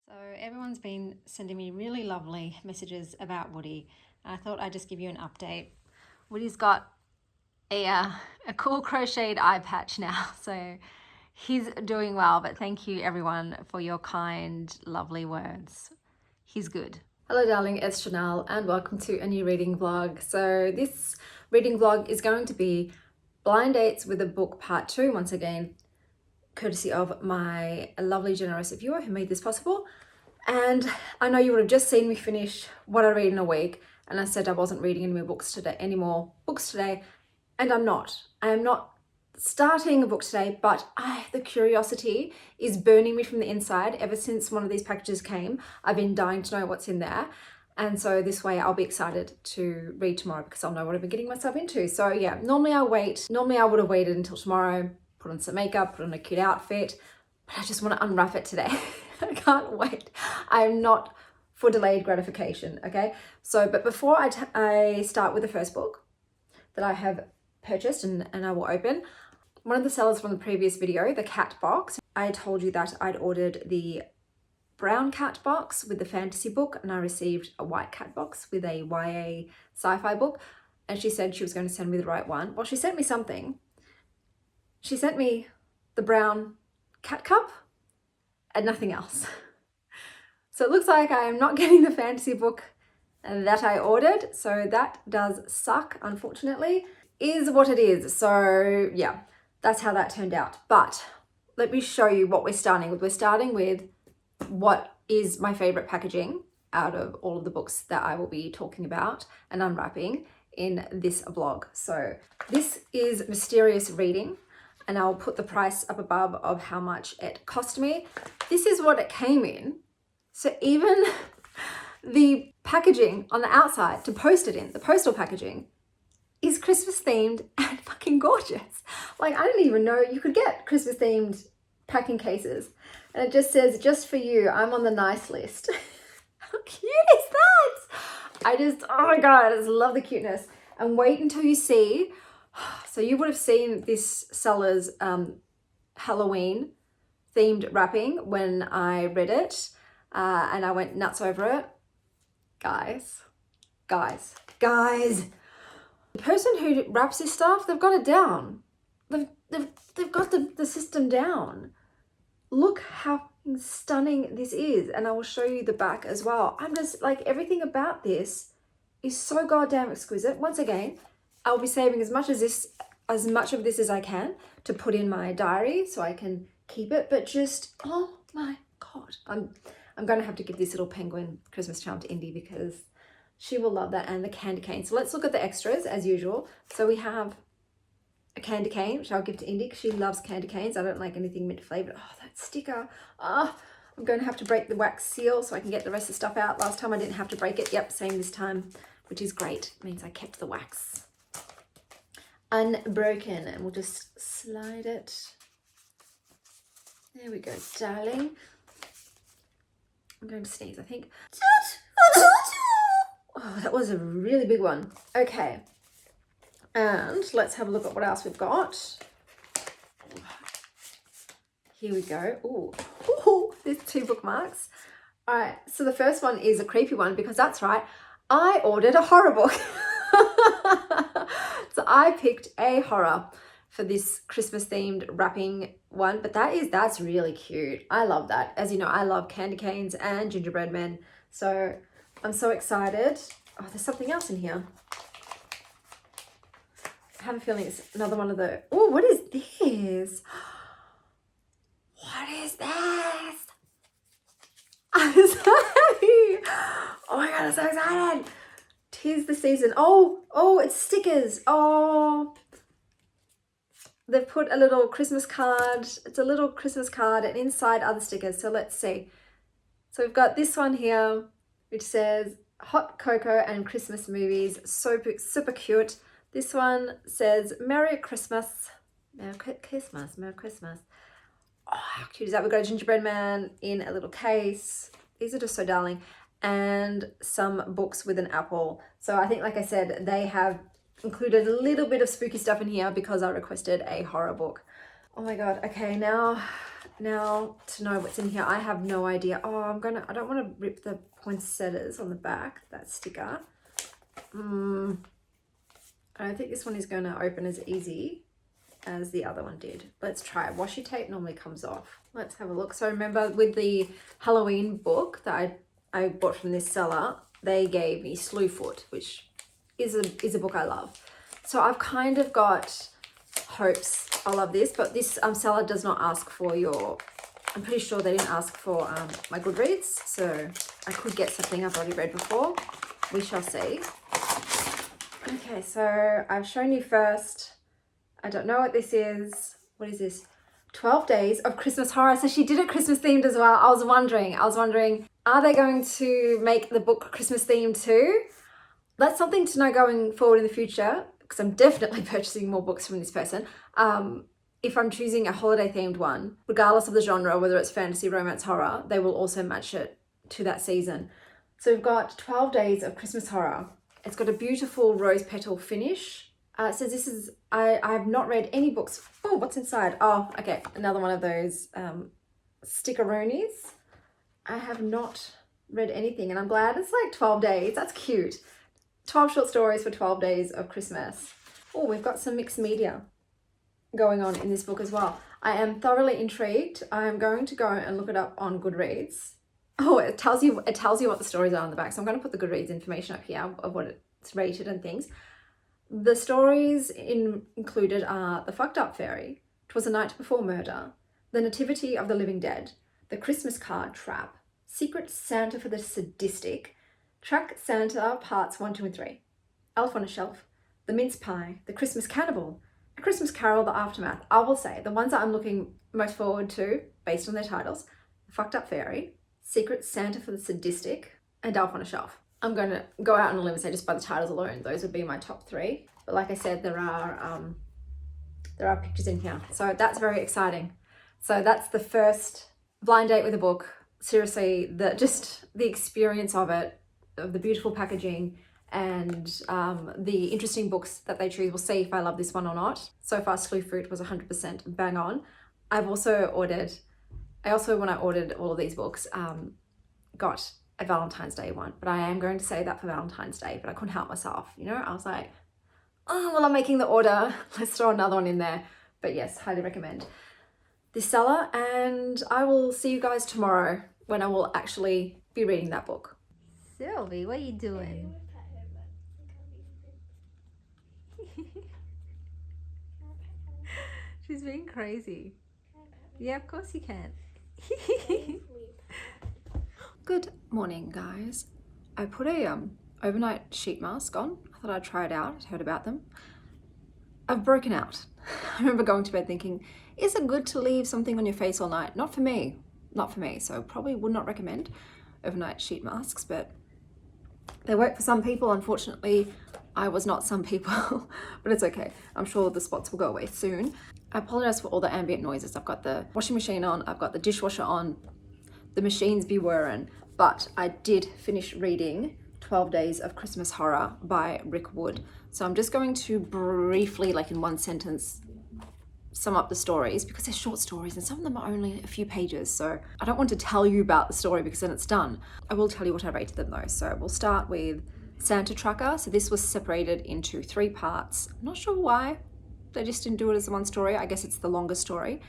So everyone's been sending me really lovely messages about Woody. I thought I'd just give you an update. Woody's got a cool crocheted eye patch now, so he's doing well, but thank you everyone for your kind, lovely words. He's good. Hello darling, it's Chanel and welcome to a new reading vlog. So this reading vlog is going to be blind dates with a book part 2, once again, courtesy of my lovely generous viewer who made this possible. And I know you would have just seen me finish What I Read in a Week, and I said I wasn't reading any more books today, and I'm not. I am not starting a book today, but the curiosity is burning me from the inside. Ever since one of these packages came, I've been dying to know what's in there. And so this way I'll be excited to read tomorrow because I'll know what I've been getting myself into. So yeah, normally I would have waited until tomorrow, put on some makeup, put on a cute outfit, but I just want to unwrap it today. I can't wait. I'm not for delayed gratification, okay? So, but before I start with the first book that I have purchased and I will open, one of the sellers from the previous video, the cat box, I told you that I'd ordered the brown cat box with the fantasy book and I received a white cat box with a YA sci-fi book, and she said she was going to send me the right one. Well, she sent me something. She sent me the brown cat cup and nothing else. So it looks like I am not getting the fantasy book that I ordered. So that does suck, unfortunately. Is what it is. So yeah, that's how that turned out. But let me show you what we're starting with. We're starting with what is my favorite packaging out of all of the books that I will be talking about and unwrapping in this vlog. So this is Mysterious Reading, and I'll put the price up above of how much it cost me. This is what it came in. So even the packaging on the outside to post it in, the postal packaging, is Christmas themed and fucking gorgeous. Like, I didn't even know you could get Christmas themed packing cases. And it just says, just for you, I'm on the nice list. How cute is that? Oh my God, I just love the cuteness. And wait until you see. So you would have seen this seller's Halloween themed wrapping when I read it, and I went nuts over it. Guys. The person who wraps this stuff, they've got it down. They've got the system down. Look how stunning this is, and I will show you the back as well. I'm just like, everything about this is so goddamn exquisite. Once again, I'll be saving as much of this as I can to put in my diary so I can keep it. But just, oh my God, I'm going to have to give this little penguin Christmas charm to Indy because she will love that, and the candy cane. So let's look at the extras as usual. So we have a candy cane, which I'll give to Indy because she loves candy canes. I don't like anything mint flavored. Oh, that sticker. I'm going to have to break the wax seal so I can get the rest of the stuff out. Last time I didn't have to break it. Yep, same this time, which is great. It means I kept the wax unbroken, and we'll just slide it. There we go, darling. I'm going to sneeze, I think. Oh, that was a really big one. Okay, and let's have a look at what else we've got. Here we go. Ooh, there's 2 bookmarks. All right, so the first one is a creepy one because that's right, I ordered a horror book. So I picked a horror for this Christmas themed wrapping one, but that's really cute. I love that. As you know, I love candy canes and gingerbread men. So I'm so excited. Oh, there's something else in here. I have a feeling it's another one of the, oh, what is this? What is this? I'm so happy. Oh my God, I'm so excited. 'Tis the season. Oh, it's stickers. Oh, they've put a little Christmas card. It's a little Christmas card, and inside other stickers. So let's see. So we've got this one here, which says hot cocoa and Christmas movies. Super cute. This one says Merry Christmas. Merry Christmas. Oh, how cute is that? We've got a gingerbread man in a little case. These are just so darling. And some books with an apple. So I think, like I said, they have included a little bit of spooky stuff in here because I requested a horror book. Oh my God. Okay, now Now, to know what's in here, I have no idea. Oh, I don't want to rip the poinsettias on the back, that sticker. I don't think this one is going to open as easy as the other one did. Let's try it. Washi tape normally comes off. Let's have a look. So remember with the Halloween book that I bought from this seller, they gave me Slewfoot, which is a book I love. So I've kind of got hopes I love this, but this seller does not ask for your, I'm pretty sure they didn't ask for my Goodreads, so I could get something I've already read before. We shall see. Okay, so I've shown you first. I don't know what this is. What is this? 12 Days of Christmas Horror. So she did it Christmas themed as well. I was wondering, are they going to make the book Christmas themed too? That's something to know going forward in the future, because I'm definitely purchasing more books from this person. If I'm choosing a holiday themed one, regardless of the genre, whether it's fantasy, romance, horror, they will also match it to that season. So we've got 12 Days of Christmas Horror. It's got a beautiful rose petal finish. It says this is, I have not read any books. Oh, what's inside? Oh, okay, another one of those stickeroonies. I have not read anything, and I'm glad it's like 12 days. That's cute. 12 short stories for 12 days of Christmas. Oh, we've got some mixed media going on in this book as well. I am thoroughly intrigued. I'm going to go and look it up on Goodreads. Oh, it tells you what the stories are on the back. So I'm going to put the Goodreads information up here of what it's rated and things. The stories included are The Fucked Up Fairy, 'Twas a Night Before Murder, The Nativity of the Living Dead, The Christmas Card Trap, Secret Santa for the Sadistic, Track Santa Parts 1, 2, and 3, Elf on a Shelf, The Mince Pie, The Christmas Cannibal, A Christmas Carol, The Aftermath. I will say, the ones that I'm looking most forward to, based on their titles, The Fucked Up Fairy, Secret Santa for the Sadistic, and Elf on a Shelf. I'm going to go out on a limb and say just by the titles alone, those would be my top 3. But like I said, there are pictures in here. So that's very exciting. So that's the first blind date with a book. Seriously, the experience of it, of the beautiful packaging and the interesting books that they choose. We'll see if I love this one or not. So far, Slewfoot was 100% bang on. When I ordered all of these books, got a Valentine's Day one, but I am going to say that for Valentine's Day, but I couldn't help myself, you know? I was like, oh, well, I'm making the order. Let's throw another one in there. But yes, highly recommend this seller, and I will see you guys tomorrow when I will actually be reading that book. Sylvie, what are you doing? She's being crazy. Yeah, of course you can. Good morning, guys. I put a overnight sheet mask on. I thought I'd try it out. I'd heard about them. I've broken out. I remember going to bed thinking, is it good to leave something on your face all night? Not for me. So probably would not recommend overnight sheet masks, but they work for some people. Unfortunately, I was not some people, but it's okay. I'm sure the spots will go away soon. I apologize for all the ambient noises. I've got the washing machine on, I've got the dishwasher on, the machines be whirring, but I did finish reading 12 Days of Christmas Horror by Rick Wood. So I'm just going to briefly, like in one sentence, sum up the stories because they're short stories and some of them are only a few pages. So I don't want to tell you about the story because then it's done. I will tell you what I rated them though. So we'll start with Santa Trucker. So this was separated into 3 parts. I'm not sure why. They just didn't do it as one story. I guess it's the longer story.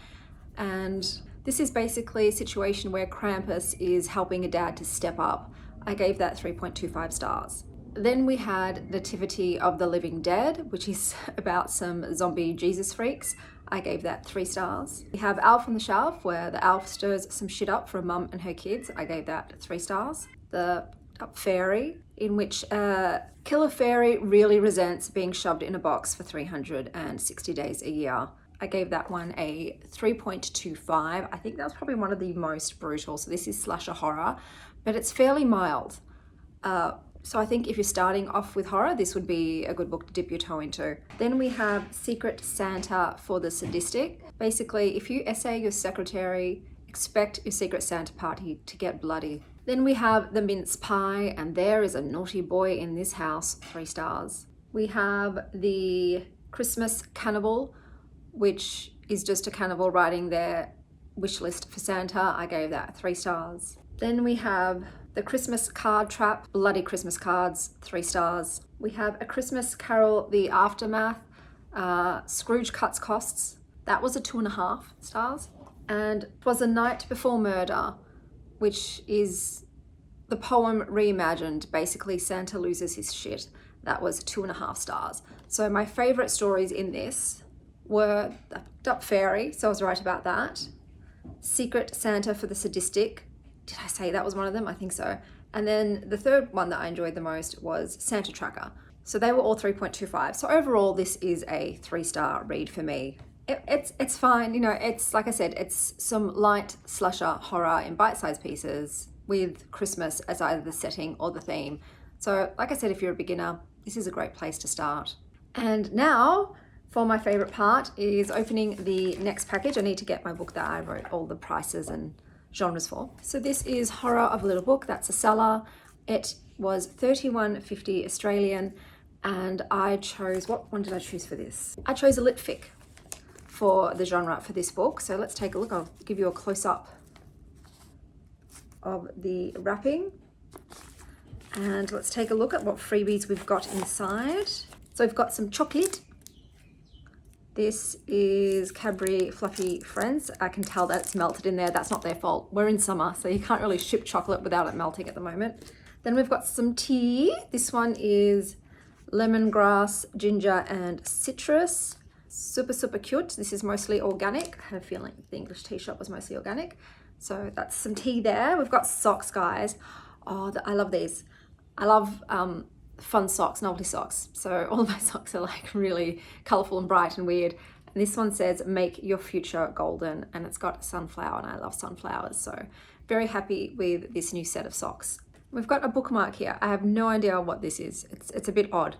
And this is basically a situation where Krampus is helping a dad to step up. I gave that 3.25 stars. Then we had Nativity of the Living Dead, which is about some zombie Jesus freaks. I gave that 3 stars. We have Elf on the Shelf, where the elf stirs some shit up for a mum and her kids. I gave that 3 stars. The Fairy, in which a killer fairy really resents being shoved in a box for 360 days a year. I gave that one a 3.25. I think that was probably one of the most brutal. So this is slasher horror, but it's fairly mild. So I think if you're starting off with horror, this would be a good book to dip your toe into. Then we have Secret Santa for the Sadistic. Basically, if you essay your secretary, expect your Secret Santa party to get bloody. Then we have The Mince Pie, and there is a naughty boy in this house, 3 stars. We have The Christmas Cannibal, which is just a cannibal writing their wish list for Santa. I gave that 3 stars. Then we have the Christmas Card Trap, Bloody Christmas Cards, 3 stars. We have A Christmas Carol, The Aftermath, Scrooge Cuts Costs. That was a 2.5 stars. And Twas a Night Before Murder, which is the poem reimagined. Basically, Santa loses his shit. That was 2.5 stars. So my favorite stories in this were The Fucked Up Fairy, so I was right about that. Secret Santa for the Sadistic. Did I say that was one of them? I think so. And then the third one that I enjoyed the most was Santa Tracker. So they were all 3.25. So overall, this is a 3-star read for me. It's fine, you know, it's like I said, it's some light slasher horror in bite-sized pieces with Christmas as either the setting or the theme. So like I said, if you're a beginner, this is a great place to start. And now for my favorite part is opening the next package. I need to get my book that I wrote all the prices and genres for. So this is Horror of a Little Book. That's a seller. It was $31.50 Australian, and I chose, what one did I choose for this? I chose a litfic for the genre for this book. So let's take a look. I'll give you a close-up of the wrapping, and let's take a look at what freebies we've got inside. So we've got some chocolate. This is Cadbury Fluffy Friends. I can tell that it's melted in there. That's not their fault. We're in summer, so you can't really ship chocolate without it melting at the moment. Then we've got some tea. This one is lemongrass, ginger, and citrus. Super cute. This is mostly organic. I have a feeling the English tea shop was mostly organic. So that's some tea there. We've got socks, guys. Oh, I love these. I love fun socks, novelty socks. So all of my socks are like really colorful and bright and weird. And this one says, make your future golden. And it's got a sunflower, and I love sunflowers. So very happy with this new set of socks. We've got a bookmark here. I have no idea what this is. It's a bit odd.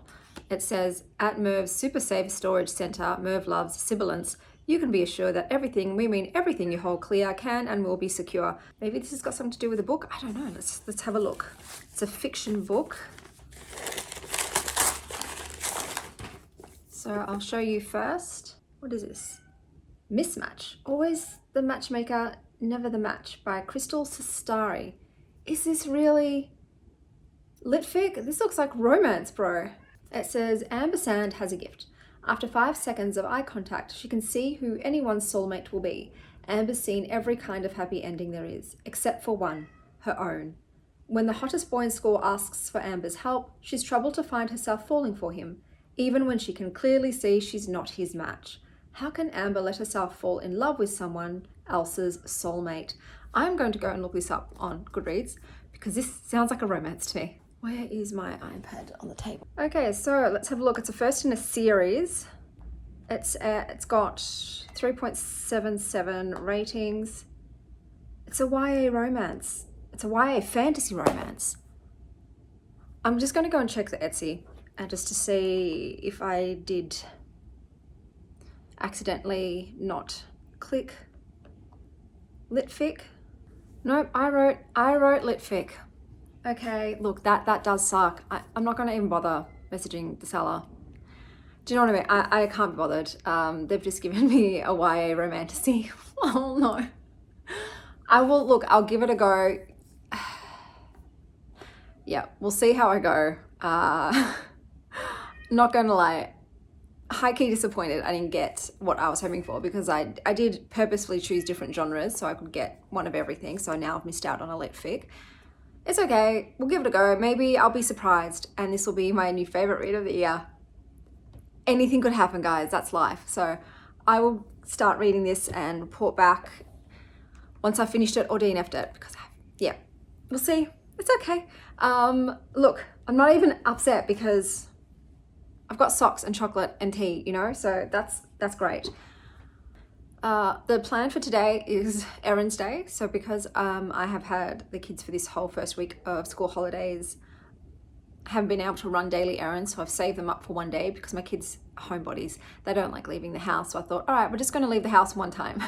It says, at Merv's Super Safe Storage Centre, Merv loves sibilance. You can be assured that everything, we mean everything you hold clear, can and will be secure. Maybe this has got something to do with the book. I don't know. Let's have a look. It's a fiction book. So I'll show you first. What is this? Mismatch. Always the matchmaker, never the match, by Crystal Sestari. Is this really litfic? This looks like romance, bro. It says, Amber Sand has a gift. After 5 seconds of eye contact, she can see who anyone's soulmate will be. Amber's seen every kind of happy ending there is, except for one, her own. When the hottest boy in school asks for Amber's help, she's troubled to find herself falling for him, even when she can clearly see she's not his match. How can Amber let herself fall in love with someone else's soulmate? I'm going to go and look this up on Goodreads because this sounds like a romance to me. Where is my iPad on the table? Okay, so let's have a look. It's a first in a series. It's got 3.77 ratings. It's a YA romance. It's a YA fantasy romance. I'm just going to go and check the Etsy and just to see if I did accidentally not click litfic. Nope, I wrote litfic. Okay, look, that does suck. I'm not going to even bother messaging the seller. Do you know what I mean? I can't be bothered. They've just given me a YA romantasy. Oh no. I'll give it a go. Yeah, we'll see how I go. Not gonna lie, high-key disappointed I didn't get what I was hoping for, because I did purposefully choose different genres so I could get one of everything. So now I've missed out on a litfic. It's okay, we'll give it a go. Maybe I'll be surprised and this will be my new favorite read of the year. Anything could happen, guys, that's life. So I will start reading this and report back once I finished it or DNF'd it, because yeah, we'll see. It's okay. Look, I'm not even upset because I've got socks and chocolate and tea, you know, so that's great. The plan for today is errands day. So because I have had the kids for this whole first week of school holidays, I haven't been able to run daily errands, so I've saved them up for one day because my kids are homebodies. They don't like leaving the house. So I thought, all right, we're just going to leave the house one time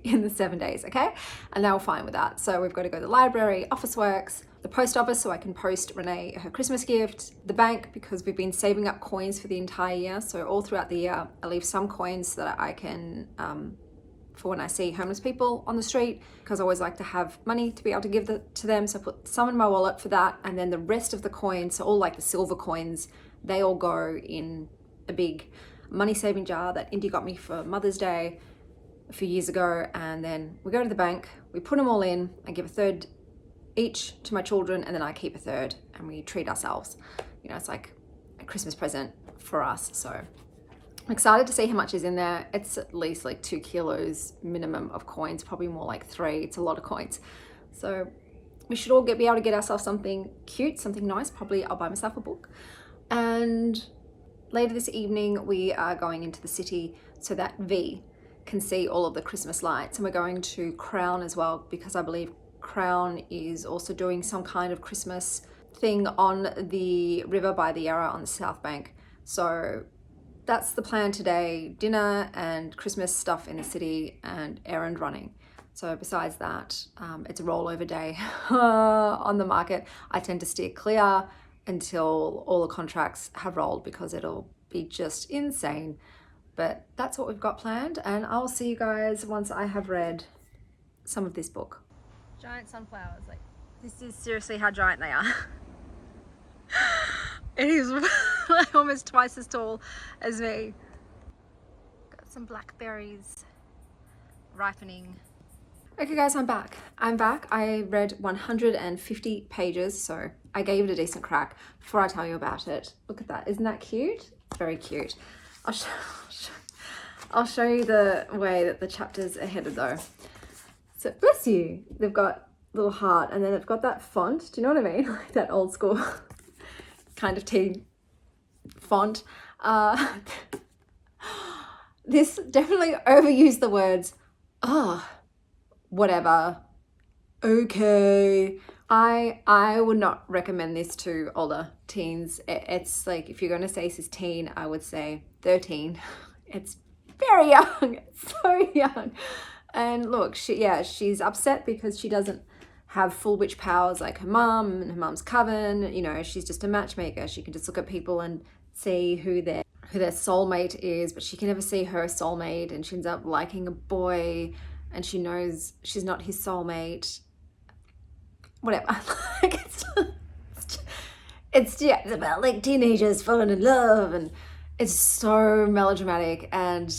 in the 7 days, okay? And they were fine with that. So we've got to go to the library, Officeworks, the post office so I can post Renee her Christmas gift, the bank because we've been saving up coins for the entire year. So all throughout the year, I leave some coins so that I can for when I see homeless people on the street, because I always like to have money to be able to give to them. So I put some in my wallet for that, and then the rest of the coins, so all like the silver coins, they all go in a big money saving jar that Indy got me for Mother's Day a few years ago. And then we go to the bank, we put them all in, I give a third each to my children, and then I keep a third, and we treat ourselves. You know, it's like a Christmas present for us. So I'm excited to see how much is in there. It's at least like 2 kilos minimum of coins, probably more like 3. It's a lot of coins. So we should all be able to get ourselves something cute, something nice. Probably I'll buy myself a book. And later this evening, we are going into the city so that V can see all of the Christmas lights. And we're going to Crown as well, because I believe Crown is also doing some kind of Christmas thing on the river by the Yarra on the South Bank. So that's the plan today: dinner and Christmas stuff in the city and errand running. So besides that, it's a rollover day on the market. I tend to steer clear until all the contracts have rolled, because it'll be just insane. But that's what we've got planned, and I'll see you guys once I have read some of this book. Giant sunflowers, like, this is seriously how giant they are. It is like almost twice as tall as me. Got some blackberries ripening. Okay guys, I'm back. I read 150 pages, so I gave it a decent crack. Before I tell you about it, look at that. Isn't that cute? Very cute. I'll show you the way that the chapters are headed though. So bless you. They've got little heart, and then they've got that font. Do you know what I mean? Like that old school kind of teen font. This definitely overused the words, whatever, okay. I would not recommend this to older teens. It's like, if you're going to say this is teen, I would say 13. It's very young. It's so young. And look, she's upset because she doesn't have full witch powers like her mum and her mum's coven. You know, she's just a matchmaker. She can just look at people and see who their soulmate is, but she can never see her soulmate, and she ends up liking a boy, and she knows she's not his soulmate. Whatever. Like, it's about like teenagers falling in love, and it's so melodramatic and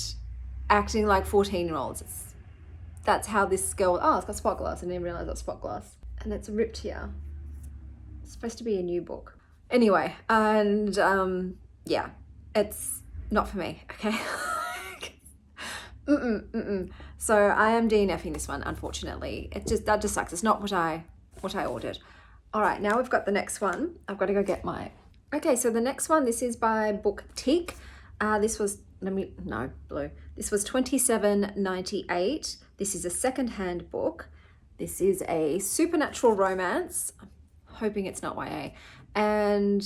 acting like 14-year-olds. That's how this girl, it's got spot glass. I didn't realize that's spot glass. And it's ripped here. It's supposed to be a new book. Anyway, and yeah, it's not for me, okay? So I am DNFing this one, unfortunately. That just sucks. It's not what I ordered. All right, now we've got the next one. I've got to go get my... Okay, so the next one, this is by Booktube. This was $27.98. This is a second-hand book. This is a supernatural romance. I'm hoping it's not YA. And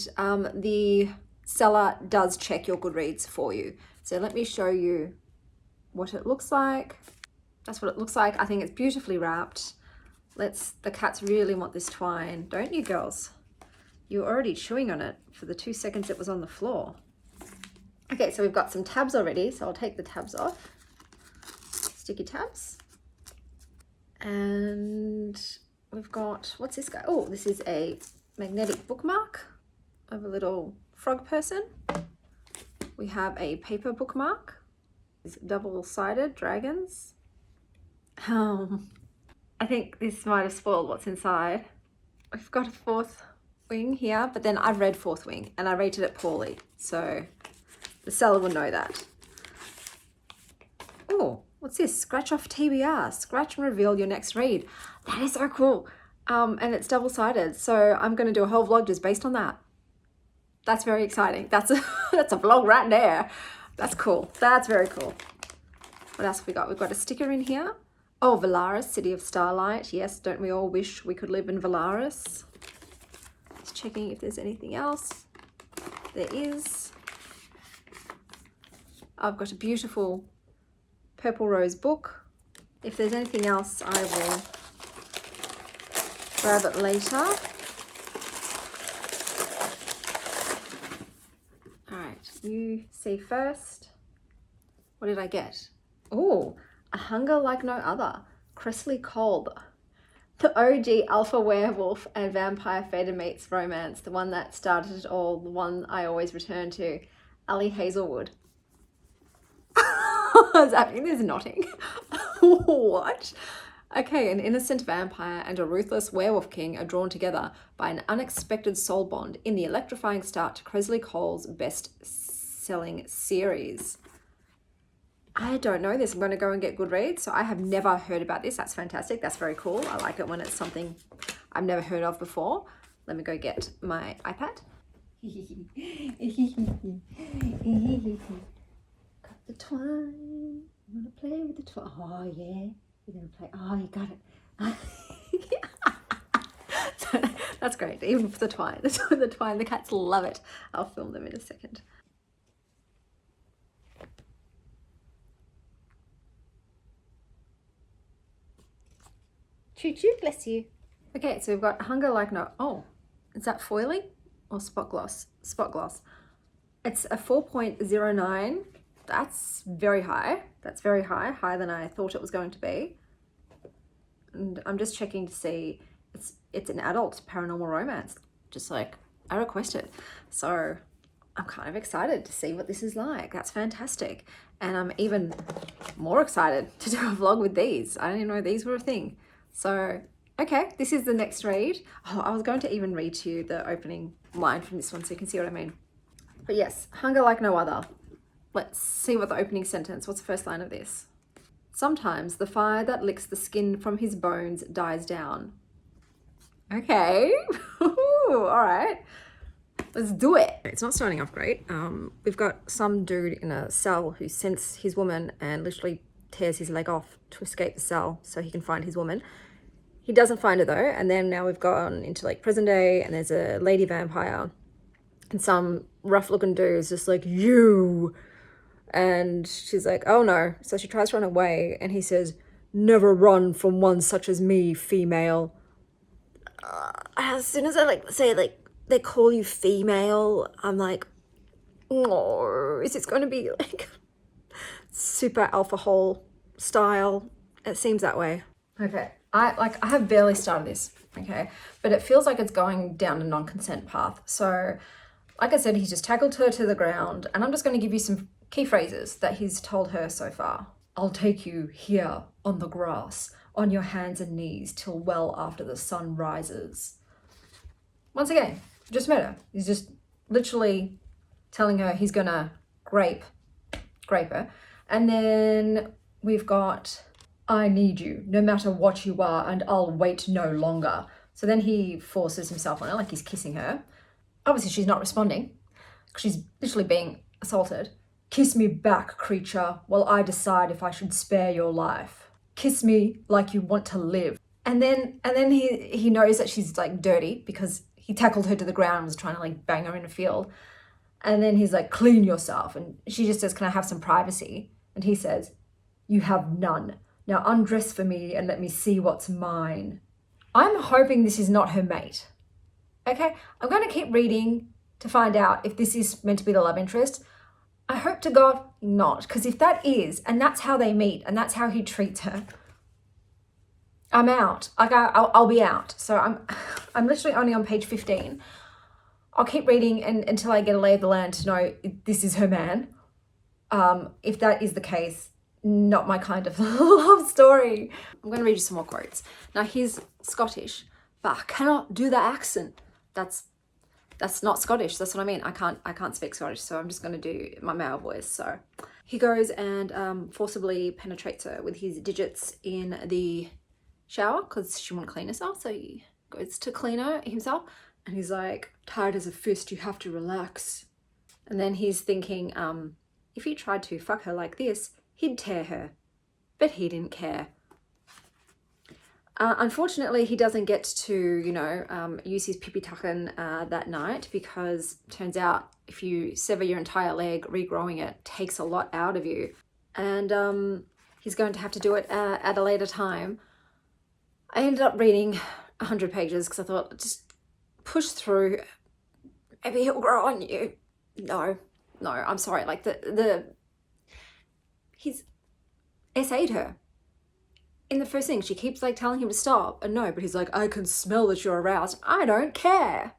the seller does check your Goodreads for you. So let me show you what it looks like. That's what it looks like. I think it's beautifully wrapped. The cats really want this twine, don't you girls? You're already chewing on it for the 2 seconds it was on the floor. Okay, so we've got some tabs already, so I'll take the tabs off. Sticky tabs. And we've got, what's this guy? Oh, this is a magnetic bookmark of a little frog person. We have a paper bookmark. It's double-sided dragons. I think this might have spoiled what's inside. We've got a fourth wing here, but then I've read Fourth Wing and I rated it poorly, so the seller will know that. Oh, what's this? Scratch off TBR. Scratch and reveal your next read. That is so cool. And it's double-sided, so I'm going to do a whole vlog just based on that. That's very exciting. That's a vlog right there. That's cool. That's very cool. What else have we got? We've got a sticker in here. Oh, Valaris, City of Starlight. Yes, don't we all wish we could live in Valaris? Just checking if there's anything else. There is. I've got a beautiful purple rose book. If there's anything else, I will grab it later. All right, you see first. What did I get? Oh, A Hunger Like No Other, Cressley Kolb. The OG alpha werewolf and vampire feta meets romance, the one that started it all, the one I always return to, Ali Hazelwood. Zapping is nodding. What? Okay, an innocent vampire and a ruthless werewolf king are drawn together by an unexpected soul bond in the electrifying start to Cressley Kolb's best-selling series. I don't know this. I'm going to go and get Goodreads. So I have never heard about this. That's fantastic. That's very cool. I like it when it's something I've never heard of before. Let me go get my iPad. Cut the twine. I'm going to play with the twine. Oh, yeah. You're going to play. Oh, you got it. So, that's great. Even for the twine. The twine. The cats love it. I'll film them in a second. Choo choo, bless you. Okay, so we've got Hunger Like No. Oh, is that foiling or spot gloss? Spot gloss. It's a 4.09. That's very high. That's very high, higher than I thought it was going to be. And I'm just checking to see it's an adult paranormal romance, just like I requested. So I'm kind of excited to see what this is like. That's fantastic. And I'm even more excited to do a vlog with these. I didn't even know these were a thing. So, okay, this is the next read. Oh, I was going to even read to you the opening line from this one so you can see what I mean. But yes, Hunger Like No Other. Let's see what the opening sentence, what's the first line of this? Sometimes the fire that licks the skin from his bones dies down. Okay, all right, let's do it. It's not starting off great. We've got some dude in a cell who scents his woman and literally tears his leg off to escape the cell so he can find his woman. He doesn't find her though, and then now we've gone into like present day, and there's a lady vampire, and some rough looking dude is just like, you, and she's like, oh no. So she tries to run away, and he says, never run from one such as me, female. As soon as I like say like they call you female, I'm like, oh, is this going to be like super alpha hole style? It seems that way. Okay, I have barely started this, okay, but it feels like it's going down a non-consent path. So like I said, he's just tackled her to the ground, and I'm just going to give you some key phrases that he's told her so far. I'll take you here on the grass, on your hands and knees till well after the sun rises. Once again, just met her. He's just literally telling her he's gonna grape her. And then we've got, I need you, no matter what you are, and I'll wait no longer. So then he forces himself on her, like he's kissing her. Obviously she's not responding, because she's literally being assaulted. Kiss me back, creature, while I decide if I should spare your life. Kiss me like you want to live. And then he knows that she's like dirty because he tackled her to the ground and was trying to like bang her in a field. And then he's like, clean yourself. And she just says, can I have some privacy? And he says, you have none. Now undress for me and let me see what's mine. I'm hoping this is not her mate. Okay, I'm going to keep reading to find out if this is meant to be the love interest. I hope to God not, because if that is, and that's how they meet, and that's how he treats her, I'm out. Like I'll be out. So I'm literally only on page 15. I'll keep reading until I get a lay of the land to know if this is her man. If that is the case, not my kind of love story. I'm going to read you some more quotes. Now he's Scottish, but I cannot do the accent. That's not Scottish. That's what I mean. I can't speak Scottish, so I'm just going to do my male voice. So he goes and forcibly penetrates her with his digits in the shower because she won't clean herself. So he goes to clean her himself, and he's like, tired as a fist, you have to relax. And then he's thinking, if he tried to fuck her like this, he'd tear her, but he didn't care. Unfortunately, he doesn't get to, use his pipi tucken that night, because turns out if you sever your entire leg, regrowing it takes a lot out of you. And he's going to have to do it at a later time. I ended up reading 100 pages because I thought, just push through. Maybe he'll grow on you. No, I'm sorry. Like he's essayed her. in the first thing, she keeps like telling him to stop, and no, but he's like, I can smell that you're aroused. I don't care.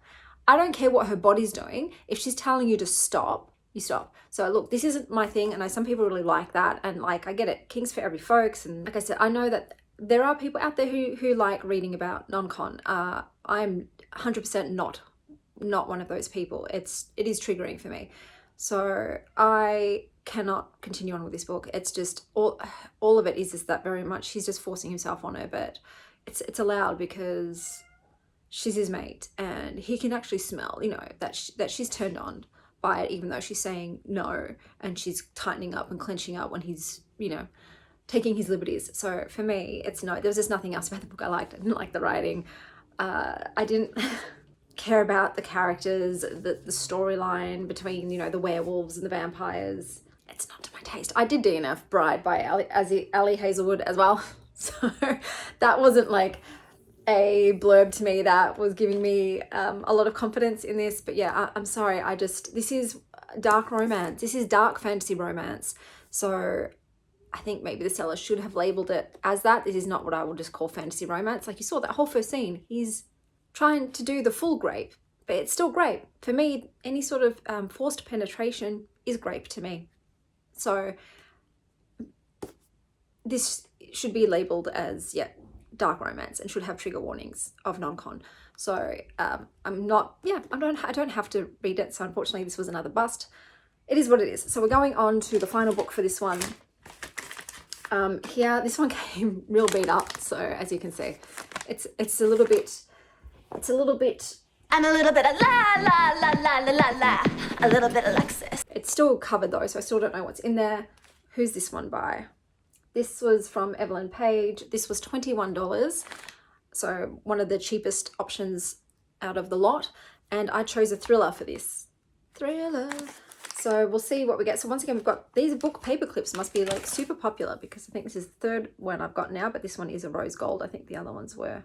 I don't care what her body's doing. If she's telling you to stop, you stop. So look, this isn't my thing, and I know some people really like that, and like I get it, kings for every folks, and like I said, I know that there are people out there who like reading about non-con. I'm 100% not one of those people. It is triggering for me. So I cannot continue on with this book. It's just all of it is just that very much he's just forcing himself on her, but it's allowed because she's his mate and he can actually smell, you know, that she's turned on by it, even though she's saying no, and she's tightening up and clenching up when he's, you know, taking his liberties. So for me, it's no, there was just nothing else about the book I liked. I didn't like the writing. I didn't care about the characters, the storyline between, you know, the werewolves and the vampires. It's not to my taste. I did DNF Bride by Ali Hazelwood as well. So that wasn't like a blurb to me that was giving me a lot of confidence in this. But yeah, I'm sorry. This is dark romance. This is dark fantasy romance. So I think maybe the seller should have labeled it as that. This is not what I would just call fantasy romance. Like you saw that whole first scene, he's trying to do the full grape, but it's still grape. For me, any sort of forced penetration is grape to me. So this should be labeled as, yeah, dark romance and should have trigger warnings of non-con. So I don't have to read it. So unfortunately, this was another bust. It is what it is. So we're going on to the final book for this one. Here, this one came real beat up. So as you can see, it's a little bit, and a little bit of la la la la la la la, a little bit of Alexis. It's still covered though, so I still don't know what's in there. Who's this one by? This was from Evelyn Page. This was $21. So one of the cheapest options out of the lot. And I chose a thriller for this. Thriller. So we'll see what we get. So once again, we've got these book paper clips must be like super popular because I think this is the third one I've got now, but this one is a rose gold. I think the other ones were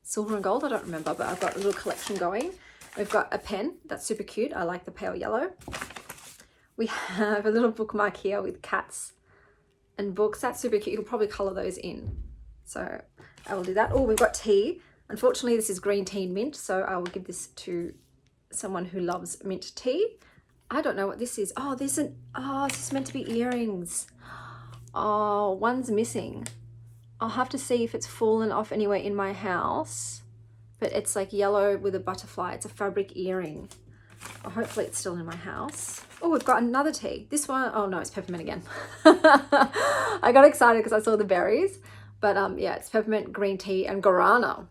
silver and gold. I don't remember, but I've got a little collection going. We've got a pen. That's super cute. I like the pale yellow. We have a little bookmark here with cats and books. That's super cute. You can probably color those in. So I will do that. Oh, we've got tea. Unfortunately, this is green tea mint, so I will give this to someone who loves mint tea. I don't know what this is. Oh, this is meant to be earrings. Oh, one's missing. I'll have to see if it's fallen off anywhere in my house, but it's like yellow with a butterfly. It's a fabric earring. Well, hopefully it's still in my house. Oh, we've got another tea. This one, oh no, it's peppermint again. I got excited because I saw the berries, but yeah, it's peppermint, green tea, and guarana.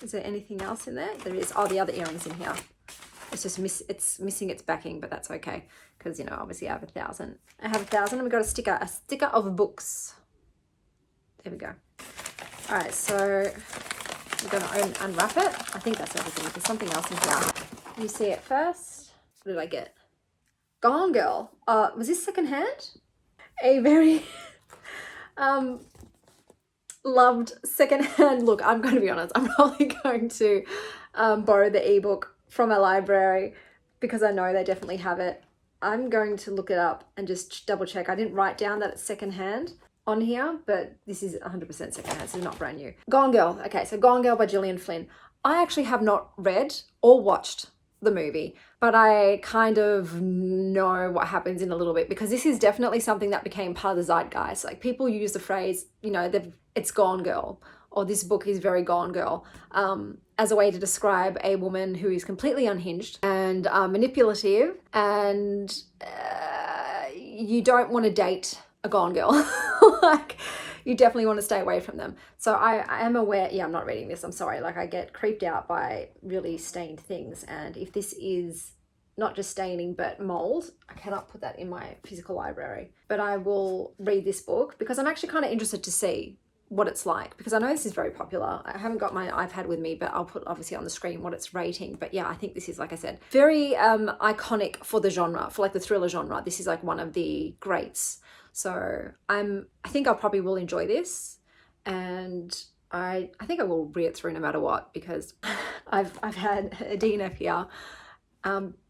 Is there anything else in there? There is. Oh, the other earring's in here. It's just missing its backing, but that's okay because, you know, obviously I have 1,000. I have 1,000, and we've got a sticker of books. There we go. All right, so we're going to unwrap it. I think that's everything. There's something else in here. You see it first. What did I get? Gone Girl. Was this secondhand? A very loved secondhand. Look, I'm going to be honest. I'm probably going to borrow the ebook from a library because I know they definitely have it. I'm going to look it up and just double check. I didn't write down that it's secondhand on here, but this is 100% secondhand, so not brand new. Gone Girl. Okay, so Gone Girl by Gillian Flynn. I actually have not read or watched the movie, but I kind of know what happens in a little bit because this is definitely something that became part of the zeitgeist. Like people use the phrase, you know, it's Gone Girl, or this book is very Gone Girl, as a way to describe a woman who is completely unhinged and manipulative, and you don't want to date a Gone Girl. Like, you definitely want to stay away from them. So I am aware, yeah, I'm not reading this, I'm sorry. Like I get creeped out by really stained things, and if this is not just staining but mold, I cannot put that in my physical library. But I will read this book because I'm actually kind of interested to see what it's like, because I know this is very popular. I haven't got my iPad with me, but I'll put obviously on the screen what it's rating. But yeah, I think this is, like I said, very iconic for the genre, for like the thriller genre. This is like one of the greats. So I think I probably will enjoy this, and I think I will read it through no matter what, because I've had a DNF here.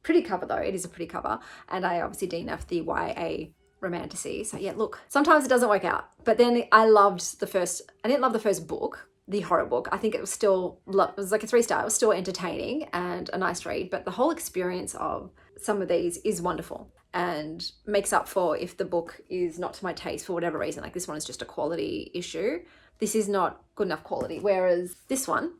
Pretty cover though, it is a pretty cover, and I obviously DNF the YA romantasy. So yeah, look, sometimes it doesn't work out. But then I didn't love the first book, the horror book. I think it was still, it was like a 3-star. It was still entertaining and a nice read. But the whole experience of some of these is wonderful and makes up for if the book is not to my taste for whatever reason. Like this one is just a quality issue. This is not good enough quality, whereas this one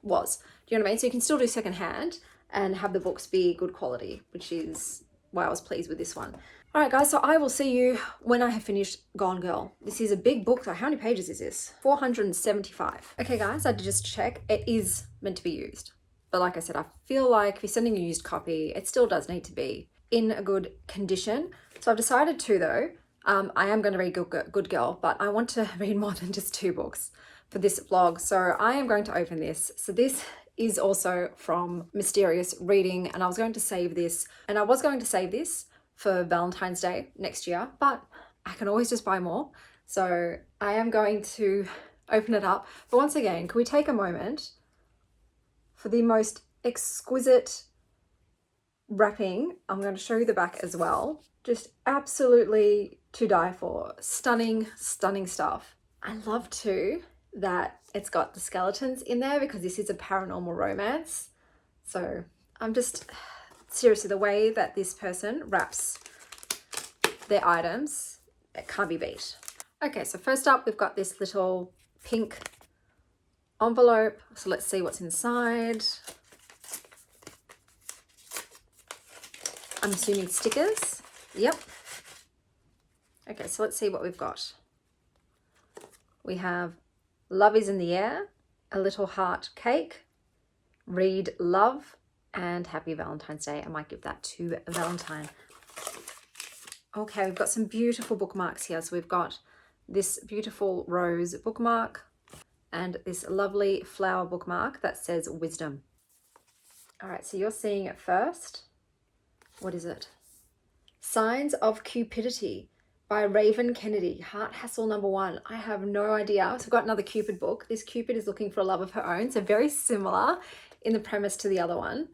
was. Do you know what I mean? So you can still do secondhand and have the books be good quality, which is why I was pleased with this one. All right, guys, so I will see you when I have finished Gone Girl. This is a big book. So how many pages is this? 475. Okay, guys, I did just check. It is meant to be used. But like I said, I feel like if you're sending a used copy, it still does need to be in a good condition. So I've decided to, though, I am going to read Good Girl, but I want to read more than just 2 books for this vlog. So I am going to open this. So this is also from Mysterious Reading, and I was going to save this, for Valentine's Day next year, but I can always just buy more. So I am going to open it up. But once again, can we take a moment for the most exquisite wrapping? I'm going to show you the back as well. Just absolutely to die for. Stunning, stunning stuff. I love too that it's got the skeletons in there because this is a paranormal romance. So I'm just, seriously, the way that this person wraps their items, it can't be beat. Okay, so first up, we've got this little pink envelope. So let's see what's inside. I'm assuming stickers. Yep. Okay, so let's see what we've got. We have Love is in the Air, a little heart cake, read love, and Happy Valentine's Day. I might give that to Valentine. Okay, we've got some beautiful bookmarks here. So we've got this beautiful rose bookmark and this lovely flower bookmark that says wisdom. All right, so you're seeing it first. What is it? Signs of Cupidity by Raven Kennedy, Heart Hassle #1. I have no idea. So we've got another Cupid book. This Cupid is looking for a love of her own. So very similar in the premise to the other one,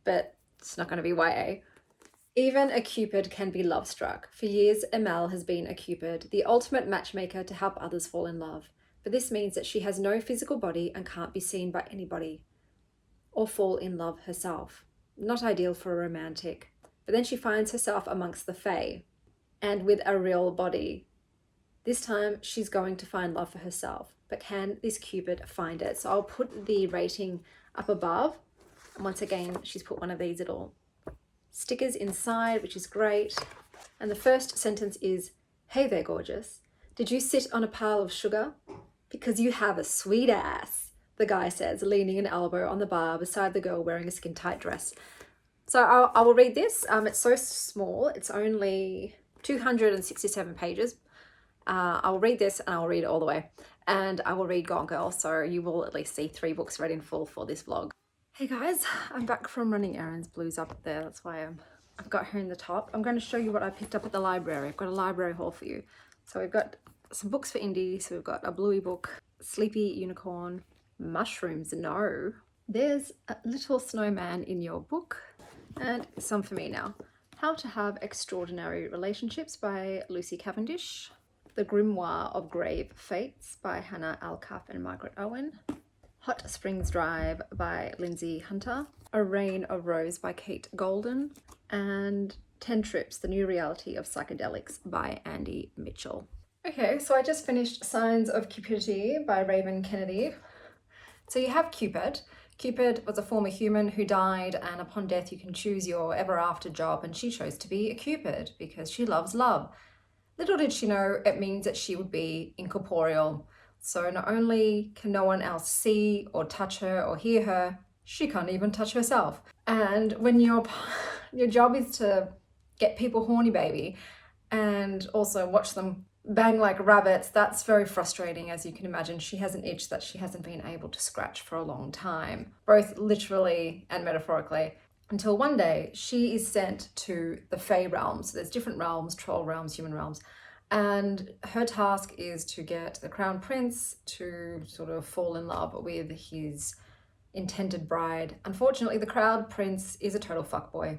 but it's not going to be YA. Even a Cupid can be love-struck. For years, Emelle has been a Cupid, the ultimate matchmaker to help others fall in love. But this means that she has no physical body and can't be seen by anybody or fall in love herself. Not ideal for a romantic. But then she finds herself amongst the fae and with a real body. This time she's going to find love for herself. But can this Cupid find it? So I'll put the rating up above. And once again, she's put one of these little stickers inside, which is great. And the first sentence is, "Hey there, gorgeous. Did you sit on a pile of sugar? Because you have a sweet ass," the guy says, leaning an elbow on the bar beside the girl wearing a skin-tight dress. So I will read this. It's so small. It's only 267 pages. I will read this and I will read it all the way. And I will read Gone Girl, so you will at least see 3 books read in full for this vlog. Hey guys, I'm back from running errands. Blue's up there, that's why I've got her in the top. I'm going to show you what I picked up at the library. I've got a library haul for you. So we've got some books for Indy. So we've got a Bluey book, Sleepy Unicorn, Mushrooms, no. There's a Little Snowman in your book, and some for me now. How to Have Extraordinary Relationships by Lucy Cavendish. The Grimoire of Grave Fates by Hannah Alcaff and Margaret Owen. Hot Springs Drive by Lindsay Hunter. A Rain of Rose by Kate Golden. And 10 Trips, The New Reality of Psychedelics by Andy Mitchell. Okay, so I just finished Signs of Cupidity by Raven Kennedy. So you have Cupid. Cupid was a former human who died, and upon death you can choose your ever after job, and she chose to be a Cupid because she loves love. Little did she know it means that she would be incorporeal. So not only can no one else see or touch her or hear her, she can't even touch herself. And when your job is to get people horny, baby, and also watch them bang like rabbits, that's very frustrating. As you can imagine, she has an itch that she hasn't been able to scratch for a long time, both literally and metaphorically, until one day she is sent to the Fae realms. So there's different realms, troll realms, human realms, and her task is to get the crown prince to sort of fall in love with his intended bride. Unfortunately, the crown prince is a total fuckboy,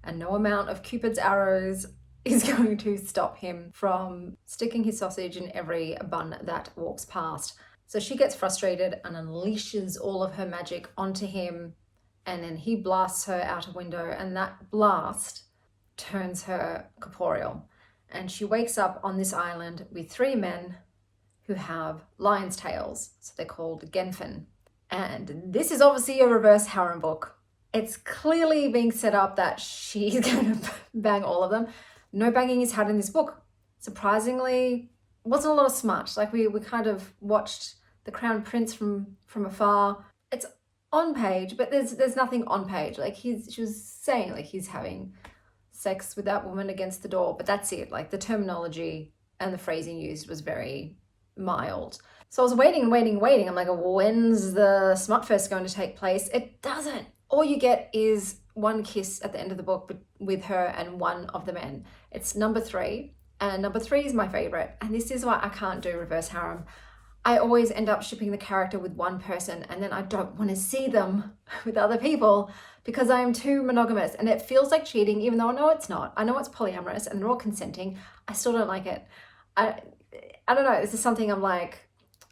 and no amount of Cupid's arrows is going to stop him from sticking his sausage in every bun that walks past. So she gets frustrated and unleashes all of her magic onto him, and then he blasts her out a window, and that blast turns her corporeal. And she wakes up on this island with 3 men who have lion's tails. So they're called Genfin. And this is obviously a reverse harem book. It's clearly being set up that she's going to bang all of them. No banging is had in this book. Surprisingly, wasn't a lot of smut. Like we kind of watched the Crown Prince from afar. It's on page, but there's nothing on page. Like she was saying like he's having sex with that woman against the door, but that's it. Like the terminology and the phrasing used was very mild. So I was waiting. I'm like, when's the smutfest going to take place? It doesn't. All you get is one kiss at the end of the book with her and one of the men. It's number 3, and number 3 is my favorite. And this is why I can't do reverse harem. I always end up shipping the character with one person, and then I don't want to see them with other people because I am too monogamous, and it feels like cheating, even though I know it's not. I know it's polyamorous and they're all consenting. I still don't like it. I don't know. This is something I'm like,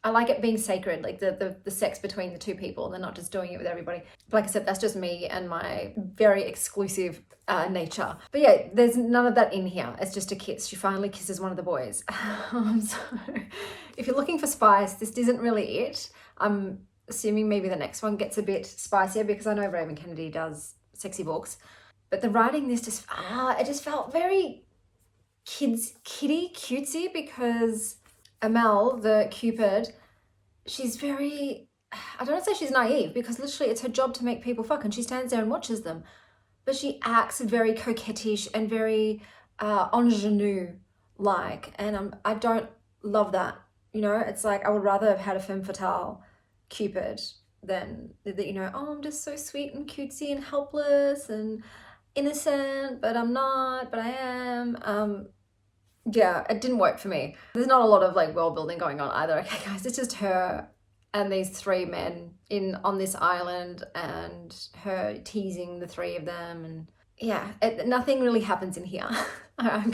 I like it being sacred, like the sex between the 2 people. They're not just doing it with everybody. But like I said, that's just me and my very exclusive nature. But yeah, there's none of that in here. It's just a kiss. She finally kisses one of the boys. So if you're looking for spice, this isn't really it. I'm assuming maybe the next one gets a bit spicier because I know Raven Kennedy does sexy books. But the writing, this just, it just felt very kitty cutesy, because Amel, the Cupid, she's very, I don't want to say she's naive, because literally it's her job to make people fuck, and she stands there and watches them. But she acts very coquettish and very ingenue-like, and I don't love that. You know, it's like I would rather have had a femme fatale Cupid than that, you know, oh, I'm just so sweet and cutesy and helpless and innocent, but I'm not, but I am. Yeah, it didn't work for me. There's not a lot of like world building going on either. Okay guys, it's just her and these 3 men on this island, and her teasing the 3 of them, and yeah, nothing really happens in here.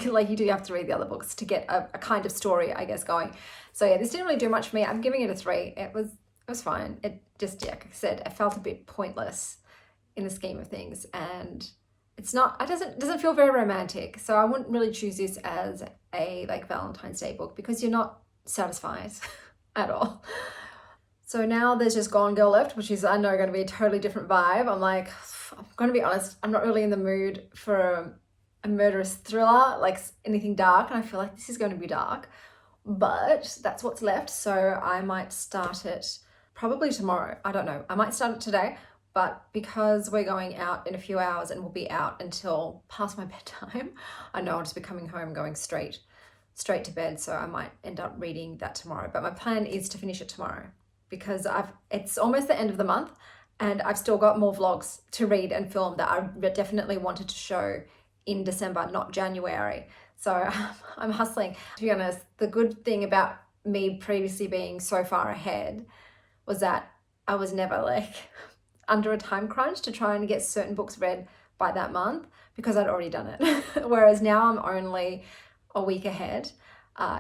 Like you do have to read the other books to get a kind of story, I guess, going. So yeah, this didn't really do much for me. I'm giving it a 3. It was fine. It just, yeah, like I said, it felt a bit pointless in the scheme of things, and it's not, it doesn't feel very romantic. So I wouldn't really choose this as a like Valentine's Day book, because you're not satisfied at all. So now there's just Gone Girl left, which is, I know, going to be a totally different vibe. I'm like, I'm going to be honest, I'm not really in the mood for a murderous thriller, like anything dark, and I feel like this is going to be dark, but that's what's left. So I might start it probably tomorrow. I don't know. I might start it today. But because we're going out in a few hours and we'll be out until past my bedtime, I know I'll just be coming home, going straight to bed. So I might end up reading that tomorrow. But my plan is to finish it tomorrow, because it's almost the end of the month, and I've still got more vlogs to read and film that I definitely wanted to show in December, not January. So I'm hustling. To be honest, the good thing about me previously being so far ahead was that I was never like under a time crunch to try and get certain books read by that month, because I'd already done it. Whereas now I'm only a week ahead.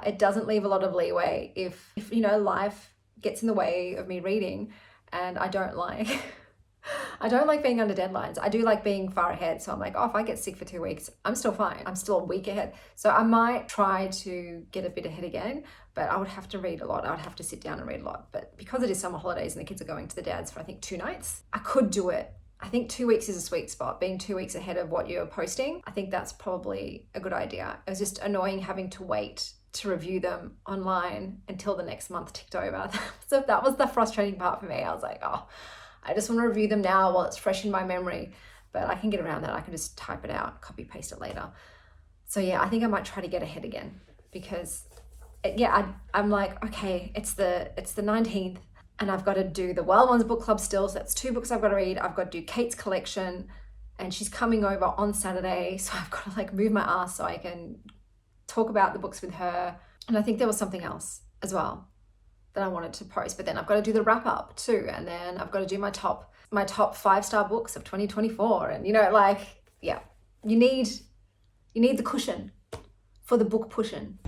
It doesn't leave a lot of leeway if you know, life gets in the way of me reading, and I don't like being under deadlines. I do like being far ahead. So I'm like, oh, if I get sick for 2 weeks, I'm still fine. I'm still a week ahead. So I might try to get a bit ahead again, but I would have to read a lot. I would have to sit down and read a lot. But because it is summer holidays and the kids are going to the dads for, I think, 2 nights, I could do it. I think 2 weeks is a sweet spot. Being 2 weeks ahead of what you're posting, I think that's probably a good idea. It was just annoying having to wait to review them online until the next month ticked over. So that was the frustrating part for me. I was like, oh, I just want to review them now while it's fresh in my memory, but I can get around that. I can just type it out, copy paste it later. So yeah, I think I might try to get ahead again, because I'm like, okay, it's the 19th, and I've got to do the Wild Ones book club still. So that's 2 books I've got to read. I've got to do Kate's collection, and she's coming over on Saturday. So I've got to like move my ass so I can talk about the books with her. And I think there was something else as well that I wanted to post, but then I've got to do the wrap up too, and then I've got to do my top 5-star books of 2024, and you know, like, yeah, you need the cushion for the book push-in.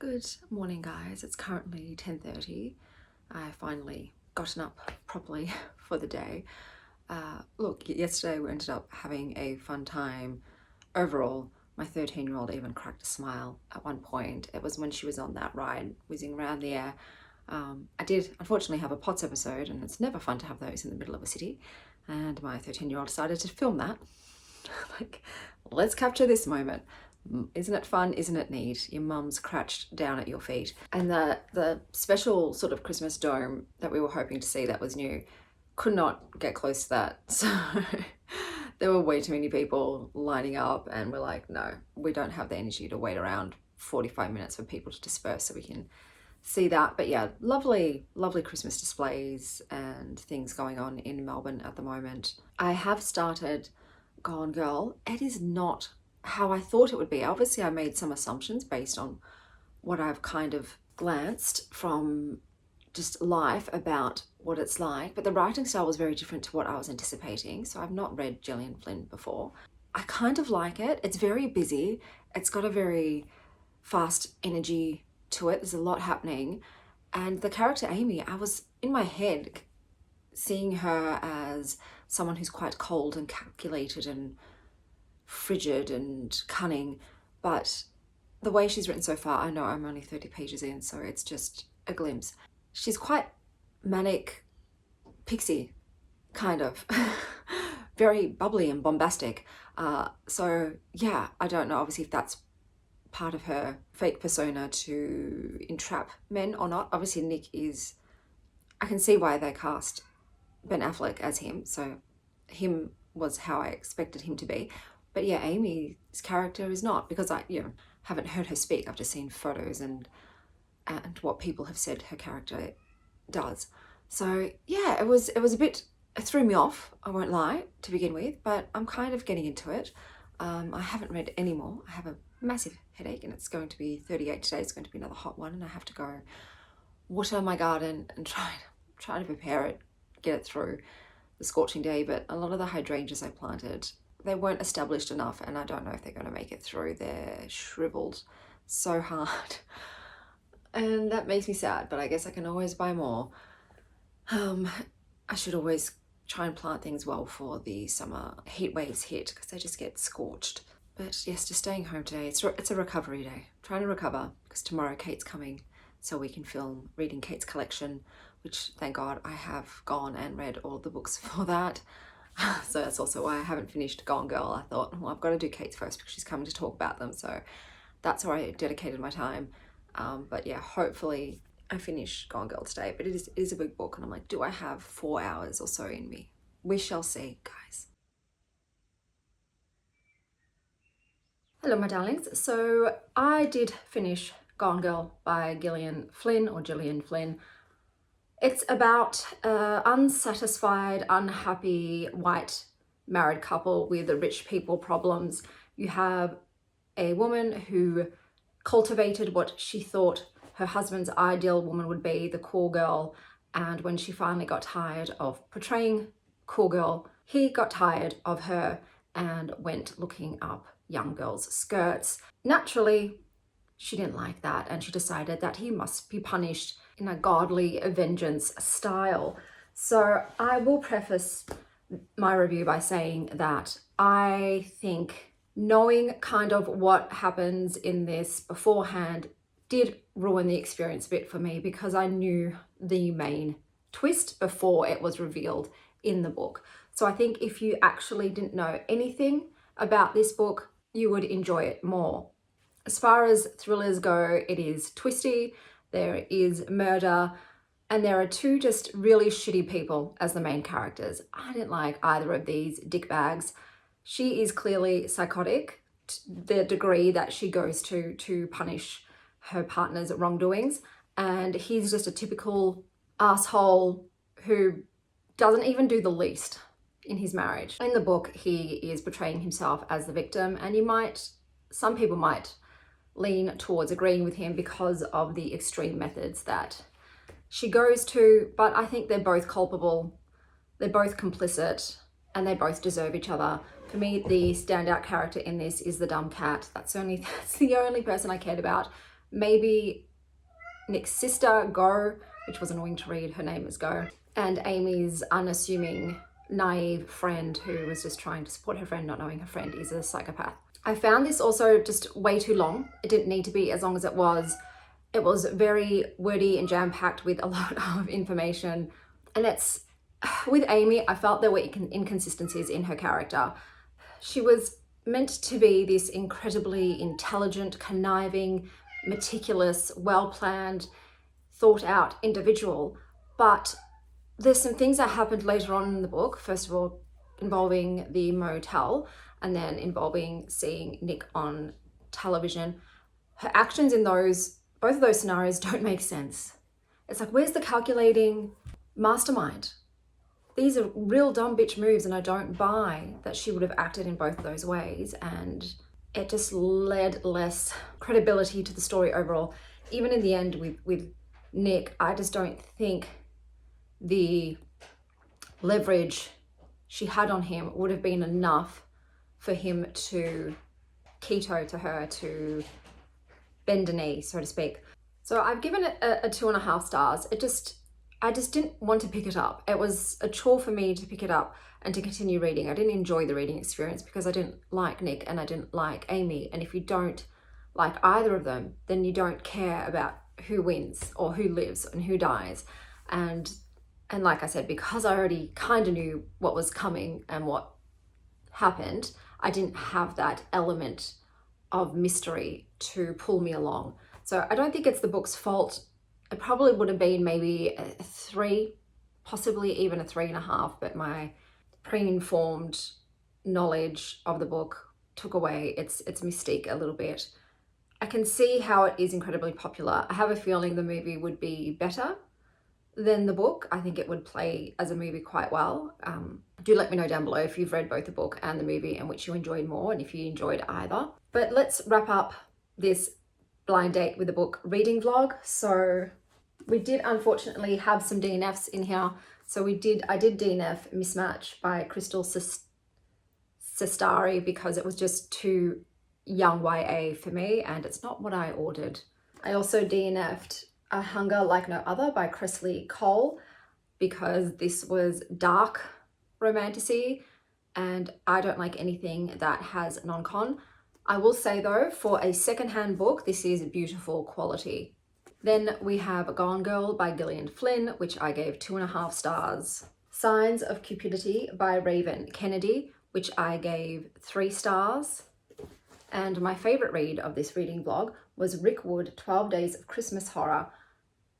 Good morning, guys. It's currently 10:30. I finally gotten up properly for the day. Look, yesterday we ended up having a fun time. Overall, my 13-year-old even cracked a smile at one point. It was when she was on that ride, whizzing around the air. I did unfortunately have a POTS episode, and it's never fun to have those in the middle of a city. And my 13-year-old decided to film that. Like, let's capture this moment. Isn't it fun? Isn't it neat? Your mum's crouched down at your feet. And the special sort of Christmas dome that we were hoping to see that was new could not get close to that. So there were way too many people lining up, and we're like, no, we don't have the energy to wait around 45 minutes for people to disperse so we can see that. But yeah, lovely Christmas displays and things going on in Melbourne at the moment. I have started Gone Girl. It is not how I thought it would be. Obviously, I made some assumptions based on what I've kind of glanced from just life about what it's like, but the writing style was very different to what I was anticipating. So I've not read Gillian Flynn before. I kind of like it. It's very busy. It's got a very fast energy to it. There's a lot happening. And the character Amy, I was in my head seeing her as someone who's quite cold and calculated and frigid and cunning, but the way she's written so far, I know I'm only 30 pages in, so it's just a glimpse. She's quite manic pixie, kind of. Very bubbly and bombastic. So yeah, I don't know obviously if that's part of her fake persona to entrap men or not. Obviously Nick is, I can see why they cast Ben Affleck as him, so him was how I expected him to be. But yeah, Amy's character is not, because I haven't heard her speak. I've just seen photos and what people have said her character does. So yeah, it was a bit, it threw me off, I won't lie, to begin with, but I'm kind of getting into it. I haven't read any more. I have a massive headache, and it's going to be 38 today. It's going to be another hot one, and I have to go water my garden and try to prepare it, get it through the scorching day. But a lot of the hydrangeas I planted, they weren't established enough, and I don't know if they're going to make it through. They're shriveled so hard, and that makes me sad, but I guess I can always buy more. I should always try and plant things well for the summer heat waves hit, because they just get scorched. But yes, just staying home today. It's a recovery day. Trying to recover, because tomorrow Kate's coming, so we can film reading Kate's collection, which thank God I have gone and read all of the books for that. So that's also why I haven't finished Gone Girl. I thought, well, I've got to do Kate's first because she's coming to talk about them. So that's where I dedicated my time. But yeah, hopefully I finish Gone Girl today. But it is a big book, and I'm like, do I have 4 hours or so in me? We shall see, guys. Hello, my darlings. So I did finish Gone Girl by Gillian Flynn. It's about an unsatisfied, unhappy white married couple with rich people problems. You have a woman who cultivated what she thought her husband's ideal woman would be, the cool girl, and when she finally got tired of portraying cool girl, he got tired of her and went looking up young girls' skirts. Naturally, she didn't like that, and she decided that he must be punished in a godly vengeance style. So I will preface my review by saying that I think knowing kind of what happens in this beforehand did ruin the experience a bit for me because I knew the main twist before it was revealed in the book. So I think if you actually didn't know anything about this book, you would enjoy it more. As far as thrillers go, it is twisty, there is murder, and there are two just really shitty people as the main characters. I didn't like either of these dickbags. She is clearly psychotic to the degree that she goes to punish her partner's wrongdoings, and he's just a typical asshole who doesn't even do the least in his marriage. In the book, he is portraying himself as the victim, and some people might lean towards agreeing with him because of the extreme methods that she goes to, but I think they're both culpable, they're both complicit, and they both deserve each other. For me, the standout character in this is the dumb cat. That's the only person I cared about. Maybe Nick's sister, Go, which was annoying to read, her name is Go, and Amy's unassuming, naive friend who was just trying to support her friend, not knowing her friend is a psychopath. I found this also just way too long. It didn't need to be as long as it was. It was very wordy and jam-packed with a lot of information. And it's, with Amy, I felt there were inconsistencies in her character. She was meant to be this incredibly intelligent, conniving, meticulous, well-planned, thought-out individual. But there's some things that happened later on in the book, first of all, involving the motel, and then involving seeing Nick on television. Her actions in both of those scenarios don't make sense. It's like, where's the calculating mastermind? These are real dumb bitch moves, and I don't buy that she would have acted in both of those ways, and it just led less credibility to the story overall. Even in the end with Nick, I just don't think the leverage she had on him would have been enough for him to keto to her, to bend a knee, so to speak. So I've given it a 2.5 stars. I just didn't want to pick it up. It was a chore for me to pick it up and to continue reading. I didn't enjoy the reading experience because I didn't like Nick and I didn't like Amy. And if you don't like either of them, then you don't care about who wins or who lives and who dies. And like I said, because I already kind of knew what was coming and what happened, I didn't have that element of mystery to pull me along. So I don't think it's the book's fault. It probably would have been maybe a 3, possibly even a 3.5, but my pre-informed knowledge of the book took away its mystique a little bit. I can see how it is incredibly popular. I have a feeling the movie would be better than the book. I think it would play as a movie quite well. Do let me know down below if you've read both the book and the movie and which you enjoyed more, and if you enjoyed either. But let's wrap up this blind date with the book reading vlog. So we did unfortunately have some DNFs in here. So I did DNF Mismatch by Crystal Sestari because it was just too young YA for me and it's not what I ordered. I also DNF'd A Hunger Like No Other by Cresley Cole because this was dark romantasy and I don't like anything that has non-con. I will say though, for a secondhand book, this is beautiful quality. Then we have Gone Girl by Gillian Flynn, which I gave 2.5 stars. Signs of Cupidity by Raven Kennedy, which I gave 3 stars. And my favorite read of this reading vlog was Rick Wood, 12 Days of Christmas Horror,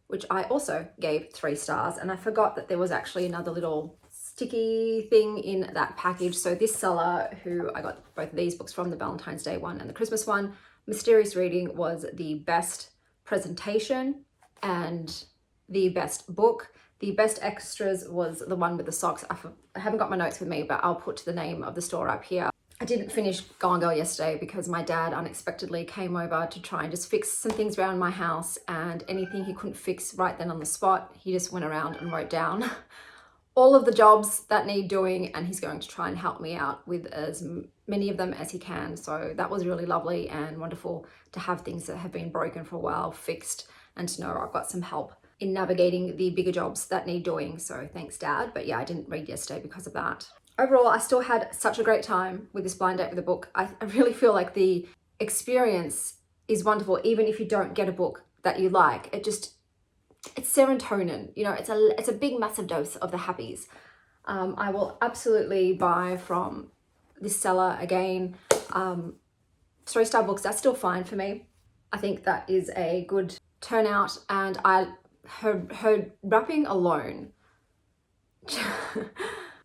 which I also gave 3 stars. And I forgot that there was actually another little sticky thing in that package. So this seller, who I got both of these books from, the Valentine's Day one and the Christmas one, Mysterious Reading was the best presentation and the best book. The best extras was the one with the socks. I haven't got my notes with me, but I'll put the name of the store up here. I didn't finish Gone Girl yesterday because my dad unexpectedly came over to try and just fix some things around my house, and anything he couldn't fix right then on the spot, he just went around and wrote down all of the jobs that need doing, and he's going to try and help me out with as many of them as he can. So that was really lovely and wonderful to have things that have been broken for a while fixed and to know I've got some help in navigating the bigger jobs that need doing. So thanks, Dad. But yeah, I didn't read yesterday because of that. Overall, I still had such a great time with this blind date with the book. I really feel like the experience is wonderful. Even if you don't get a book that you like, it's serotonin, you know, it's a big massive dose of the happies. I will absolutely buy from this seller again. 3-star books, that's still fine for me. I think that is a good turnout, and her wrapping alone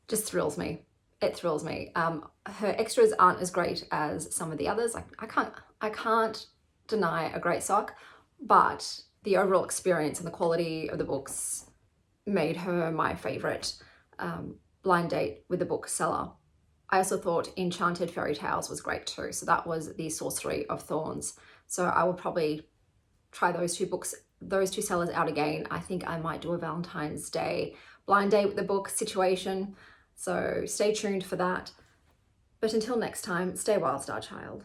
just thrills me. It thrills me. Her extras aren't as great as some of the others. Like I can't deny a great sock, but the overall experience and the quality of the books made her my favorite blind date with the bookseller. I also thought Enchanted Fairy Tales was great too. So that was the Sorcery of Thorns. So I will probably try those two sellers out again. I think I might do a Valentine's Day blind date with the book situation. So stay tuned for that. But until next time, stay wild, Star Child.